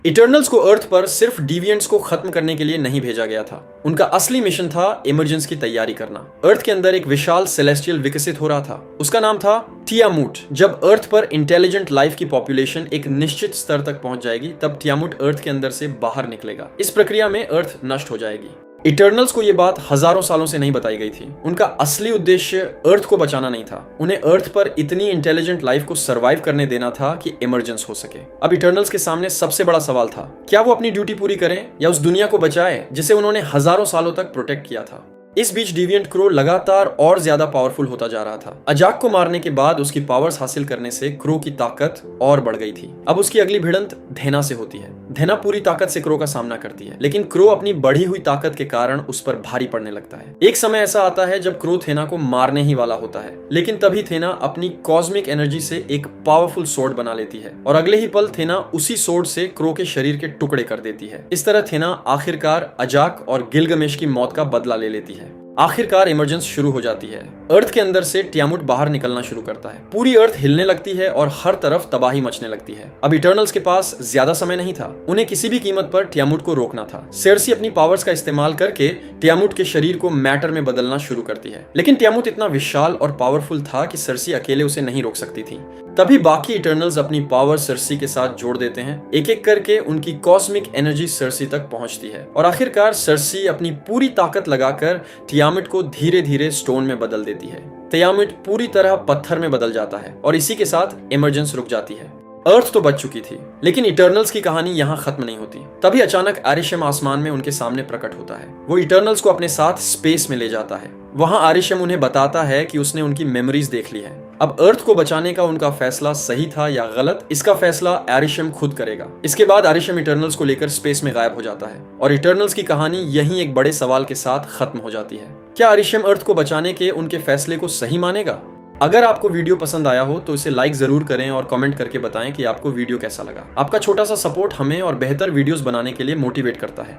Eternals को अर्थ पर सिर्फ डिविएंट्स को खत्म करने के लिए नहीं भेजा गया था। उनका असली मिशन था इमरजेंस की तैयारी करना। अर्थ के अंदर एक विशाल सेलेस्टियल विकसित हो रहा था। उसका नाम था टियामुट। जब अर्थ पर इंटेलिजेंट लाइफ की पॉपुलेशन एक निश्चित स्तर तक पहुंच जाएगी, तब टियामुट अर्थ के अंदर से बाहर निकलेगा। इस प्रक्रिया में अर्थ नष्ट हो जाएगी। इटर्नल्स को यह बात हजारों सालों से नहीं बताई गई थी। उनका असली उद्देश्य अर्थ को बचाना नहीं था। उन्हें अर्थ पर इतनी इंटेलिजेंट लाइफ को सरवाइव करने देना था कि इमरजेंस हो सके। अब इटर्नल्स के सामने सबसे बड़ा सवाल था, क्या वो अपनी ड्यूटी पूरी करें या उस दुनिया को बचाएं जिसे उन्होंने हजारों सालों तक प्रोटेक्ट किया था। इस बीच डिविएंट क्रो लगातार और ज्यादा पावरफुल होता जा रहा था। अजाक को मारने के बाद उसकी पावर्स हासिल करने से क्रो की ताकत और बढ़ गई थी। अब उसकी अगली भिड़ंत धेना से होती है। धेना पूरी ताकत से क्रो का सामना करती है, लेकिन क्रो अपनी बढ़ी हुई ताकत के कारण उस पर भारी पड़ने लगता है। एक समय ऐसा आता है जब क्रो थेना को मारने ही वाला होता है, लेकिन तभी थेना अपनी कॉस्मिक एनर्जी से एक पावरफुल सोर्ड बना लेती है और अगले ही पल थेना उसी सोर्ड से क्रो के शरीर के टुकड़े कर देती है। इस तरह थेना आखिरकार अजाक और गिलगमेश की मौत का बदला ले लेती है। आखिरकार इमरजेंस शुरू हो जाती है। अर्थ के अंदर से टियामुट बाहर निकलना शुरू करता है। पूरी अर्थ हिलने लगती है और हर तरफ तबाही मचने लगती है। अब इटर्नल्स के पास ज्यादा समय नहीं था। उन्हें किसी भी कीमत पर टियामुट को रोकना था। सेर्सी अपनी पावर्स का इस्तेमाल करके टियामुट के शरीर को मैटर में बदलना शुरू करती है, लेकिन टियामुट इतना विशाल और पावरफुल था कि सेर्सी अकेले उसे नहीं रोक सकती थी। तभी बाकी इटर्नल्स अपनी पावर सेर्सी के साथ जोड़ देते हैं। एक एक करके उनकी कॉस्मिक एनर्जी सेर्सी तक पहुंचती है और आखिरकार सेर्सी अपनी पूरी ताकत लगाकर टियामुट को धीरे धीरे स्टोन में बदल देती है। टियामुट पूरी तरह पत्थर में बदल जाता है और इसी के साथ इमरजेंस रुक जाती है। अर्थ तो बच चुकी थी, लेकिन इटर्नल्स की कहानी यहाँ खत्म नहीं होती। तभी अचानक आरिशम आसमान में उनके सामने प्रकट होता है। वो इटर्नल्स को अपने साथ स्पेस में ले जाता है। वहां आरिशम उन्हें बताता है कि उसने उनकी मेमोरीज देख ली है। अब अर्थ को बचाने का उनका फैसला सही था या गलत, इसका फैसला आरिशम खुद करेगा। इसके बाद आरिशम इटर्नल्स को लेकर स्पेस में गायब हो जाता है और इटर्नल्स की कहानी यहीं एक बड़े सवाल के साथ खत्म हो जाती है। क्या आरिशम अर्थ को बचाने के उनके फैसले को सही मानेगा? अगर आपको वीडियो पसंद आया हो तो इसे लाइक जरूर करें और कमेंट करके बताएं कि आपको वीडियो कैसा लगा। आपका छोटा सा सपोर्ट हमें और बेहतर वीडियोस बनाने के लिए मोटिवेट करता है।